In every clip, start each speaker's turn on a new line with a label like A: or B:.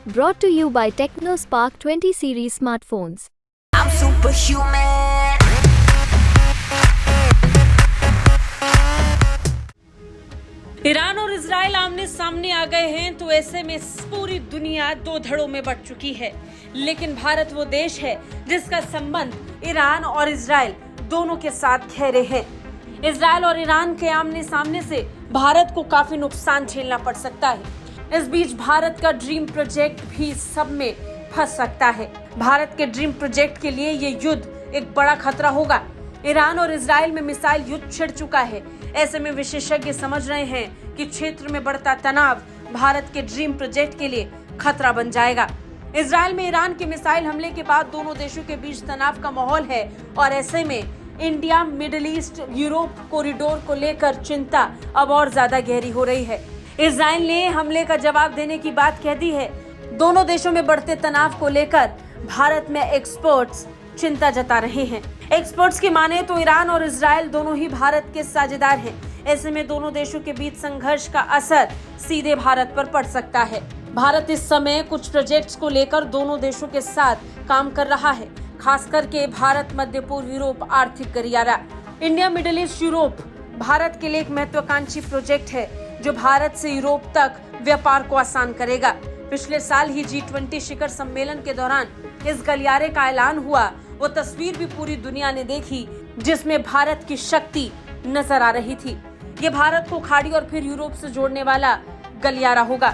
A: Brought to you by TechnoSpark 20 series smartphones.
B: I'm superhuman.
C: Iran और Israel आमने सामने आ गए हैं तो ऐसे में पूरी दुनिया दो धड़ों में बंट चुकी है। लेकिन भारत वो देश है जिसका संबंध ईरान और इजराइल दोनों के साथ गहरे हैं। इजराइल और ईरान के आमने सामने से भारत को काफी नुकसान झेलना पड़ सकता है। इस बीच भारत का ड्रीम प्रोजेक्ट भी सब में फंस सकता है। भारत के ड्रीम प्रोजेक्ट के लिए ये युद्ध एक बड़ा खतरा होगा। ईरान और इजराइल में मिसाइल युद्ध छिड़ चुका है। ऐसे में विशेषज्ञ समझ रहे हैं कि क्षेत्र में बढ़ता तनाव भारत के ड्रीम प्रोजेक्ट के लिए खतरा बन जाएगा। इजराइल में ईरान के मिसाइल हमले के बाद दोनों देशों के बीच तनाव का माहौल है और ऐसे में India middle east Europe corridor को लेकर चिंता अब और ज्यादा गहरी हो रही है। इजराइल ने हमले का जवाब देने की बात कह दी है। दोनों देशों में बढ़ते तनाव को लेकर भारत में एक्सपर्ट्स चिंता जता रहे हैं। एक्सपर्ट्स की माने तो ईरान और इजराइल दोनों ही भारत के साझेदार हैं। ऐसे में दोनों देशों के बीच संघर्ष का असर सीधे भारत पर पड़ सकता है। भारत इस समय कुछ प्रोजेक्ट्स को लेकर दोनों देशों के साथ काम कर रहा है, खास करके भारत मध्य पूर्व यूरोप आर्थिक गलियारा। India middle east Europe Bharat के लिए एक महत्वाकांक्षी प्रोजेक्ट है जो भारत से यूरोप तक व्यापार को आसान करेगा। पिछले साल ही G20 शिखर सम्मेलन के दौरान इस गलियारे का ऐलान हुआ। वो तस्वीर भी पूरी दुनिया ने देखी जिसमें भारत की शक्ति नजर आ रही थी। ये भारत को खाड़ी और फिर यूरोप से जोड़ने वाला गलियारा होगा।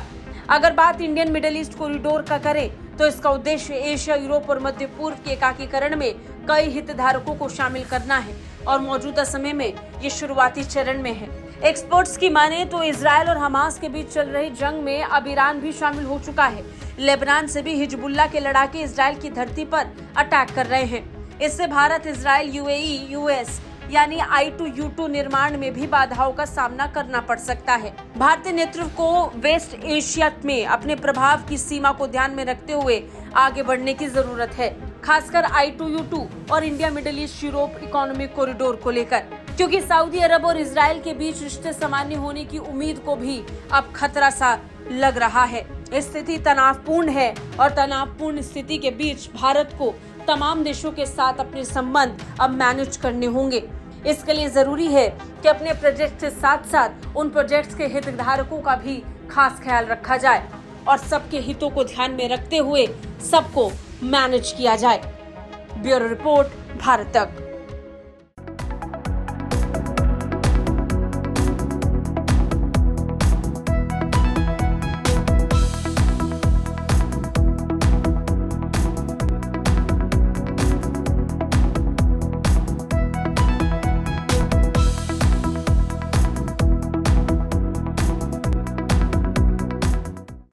C: अगर बात इंडियन मिडिल ईस्ट कॉरिडोर का करें तो इसका उद्देश्य एशिया, यूरोप और मध्य पूर्व के एकीकरण में कई हितधारकों को शामिल करना है और मौजूदा समय में ये शुरुआती चरण में है। एक्सपर्ट्स की माने तो इजराइल और हमास के बीच चल रही जंग में अब ईरान भी शामिल हो चुका है। लेबनान से भी हिजबुल्लाह के लड़ाके इजराइल की धरती पर अटैक कर रहे हैं। इससे भारत, इजराइल, यूएई, यूएस यानी I2U2 निर्माण में भी बाधाओं का सामना करना पड़ सकता है। भारतीय नेतृत्व को वेस्ट एशिया में अपने प्रभाव की सीमा को ध्यान में रखते हुए आगे बढ़ने की जरूरत है, खासकर I2U2 और India middle east Europe economic corridor को लेकर, क्योंकि सऊदी अरब और इजराइल के बीच रिश्ते सामान्य होने की उम्मीद को भी अब खतरा सा लग रहा है। स्थिति तनावपूर्ण है और तनावपूर्ण स्थिति के बीच भारत को तमाम देशों के साथ अपने संबंध अब मैनेज करने होंगे। इसके लिए जरूरी है कि अपने प्रोजेक्ट के साथ साथ उन प्रोजेक्ट्स के हितधारकों का भी खास ख्याल रखा जाए और सबके हितों को ध्यान में रखते हुए सबको मैनेज किया जाए। ब्यूरो रिपोर्ट, भारत तक।